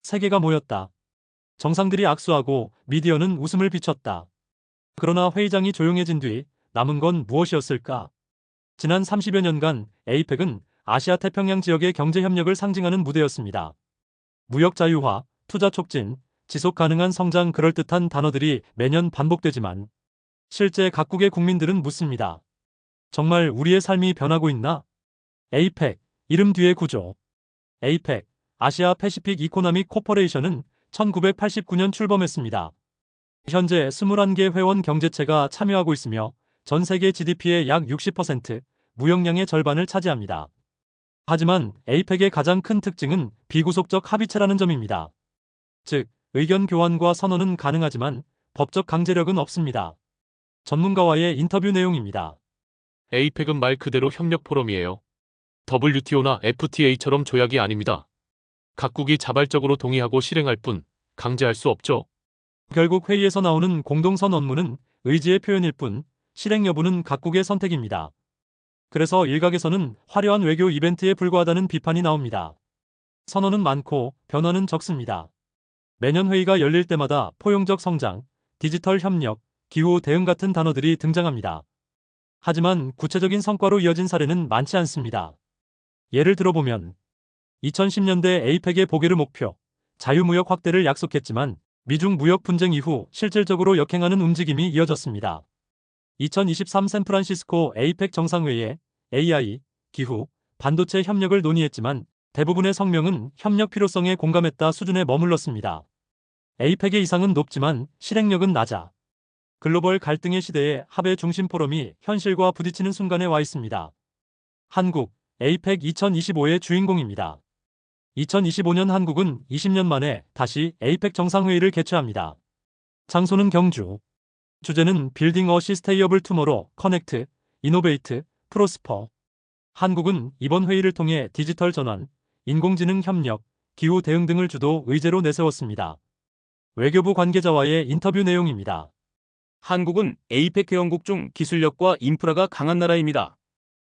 세계가 모였다. 정상들이 악수하고 미디어는 웃음을 비췄다. 그러나 회의장이 조용해진 뒤 남은 건 무엇이었을까? 지난 30여 년간 에이펙은 아시아 태평양 지역의 경제 협력을 상징하는 무대였습니다. 무역 자유화, 투자 촉진, 지속 가능한 성장 그럴듯한 단어들이 매년 반복되지만 실제 각국의 국민들은 묻습니다. 정말 우리의 삶이 변하고 있나? 에이펙, 이름 뒤의 구조. 에이펙, 아시아 패시픽 이코노믹 코퍼레이션은 1989년 출범했습니다. 현재 21개 회원 경제체가 참여하고 있으며 전 세계 GDP의 약 60%, 무역량의 절반을 차지합니다. 하지만 에이펙의 가장 큰 특징은 비구속적 합의체라는 점입니다. 즉, 의견 교환과 선언은 가능하지만 법적 강제력은 없습니다. 전문가와의 인터뷰 내용입니다. 에이펙은 말 그대로 협력 포럼이에요. WTO나 FTA처럼 조약이 아닙니다. 각국이 자발적으로 동의하고 실행할 뿐 강제할 수 없죠. 결국 회의에서 나오는 공동선언문은 의지의 표현일 뿐 실행 여부는 각국의 선택입니다. 그래서 일각에서는 화려한 외교 이벤트에 불과하다는 비판이 나옵니다. 선언은 많고 변화는 적습니다. 매년 회의가 열릴 때마다 포용적 성장, 디지털 협력, 기후 대응 같은 단어들이 등장합니다. 하지만 구체적인 성과로 이어진 사례는 많지 않습니다. 예를 들어보면 2010년대 에이펙의 보게르 목표, 자유무역 확대를 약속했지만 미중 무역 분쟁 이후 실질적으로 역행하는 움직임이 이어졌습니다. 2023 샌프란시스코 에이펙 정상회의에 AI, 기후, 반도체 협력을 논의했지만 대부분의 성명은 협력 필요성에 공감했다 수준에 머물렀습니다. 에이펙의 이상은 높지만 실행력은 낮아. 글로벌 갈등의 시대에 합의 중심 포럼이 현실과 부딪히는 순간에 와 있습니다. 한국, 에이펙 2025의 주인공입니다. 2025년 한국은 20년 만에 다시 에이펙 정상회의를 개최합니다. 장소는 경주. 주제는 빌딩 어 시스테이어블 투모로, 커넥트, 이노베이트, 프로스퍼. 한국은 이번 회의를 통해 디지털 전환, 인공지능 협력, 기후 대응 등을 주도 의제로 내세웠습니다. 외교부 관계자와의 인터뷰 내용입니다. 한국은 에이펙 회원국 중 기술력과 인프라가 강한 나라입니다.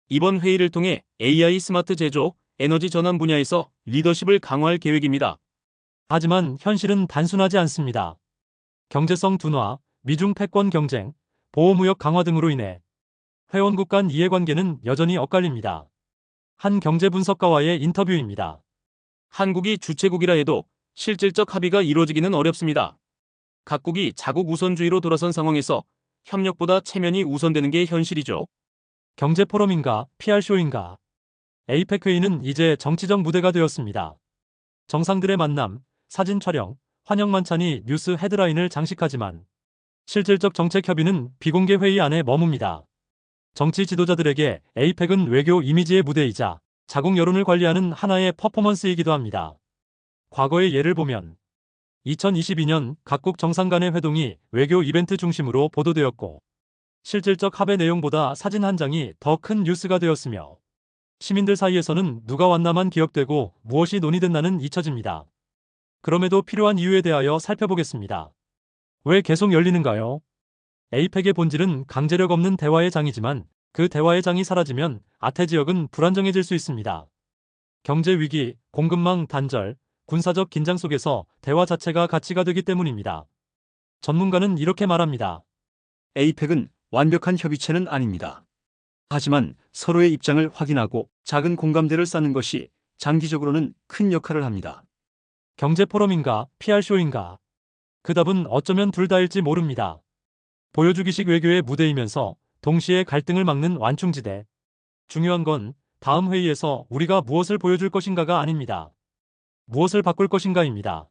이번 회의를 통해 AI 스마트 제조, 에너지 전환 분야에서 리더십을 강화할 계획입니다. 하지만 현실은 단순하지 않습니다. 경제성 둔화, 미중 패권 경쟁, 보호무역 강화 등으로 인해 회원국 간 이해관계는 여전히 엇갈립니다. 한 경제분석가와의 인터뷰입니다. 한국이 주최국이라 해도 실질적 합의가 이루어지기는 어렵습니다. 각국이 자국 우선주의로 돌아선 상황에서 협력보다 체면이 우선되는 게 현실이죠. 경제포럼인가, PR쇼인가. 에이펙 회의는 이제 정치적 무대가 되었습니다. 정상들의 만남, 사진 촬영, 환영 만찬이 뉴스 헤드라인을 장식하지만 실질적 정책 협의는 비공개 회의 안에 머뭅니다. 정치 지도자들에게 에이펙은 외교 이미지의 무대이자 자국 여론을 관리하는 하나의 퍼포먼스이기도 합니다. 과거의 예를 보면 2022년 각국 정상 간의 회동이 외교 이벤트 중심으로 보도되었고 실질적 합의 내용보다 사진 한 장이 더 큰 뉴스가 되었으며 시민들 사이에서는 누가 왔나만 기억되고 무엇이 논의됐나는 잊혀집니다. 그럼에도 필요한 이유에 대하여 살펴보겠습니다. 왜 계속 열리는가요? 에이펙의 본질은 강제력 없는 대화의 장이지만 그 대화의 장이 사라지면 아태 지역은 불안정해질 수 있습니다. 경제 위기, 공급망 단절, 군사적 긴장 속에서 대화 자체가 가치가 되기 때문입니다. 전문가는 이렇게 말합니다. 에이펙은 완벽한 협의체는 아닙니다. 하지만 서로의 입장을 확인하고 작은 공감대를 쌓는 것이 장기적으로는 큰 역할을 합니다. 경제포럼인가, PR쇼인가? 그 답은 어쩌면 둘 다일지 모릅니다. 보여주기식 외교의 무대이면서 동시에 갈등을 막는 완충지대. 중요한 건 다음 회의에서 우리가 무엇을 보여줄 것인가가 아닙니다. 무엇을 바꿀 것인가입니다.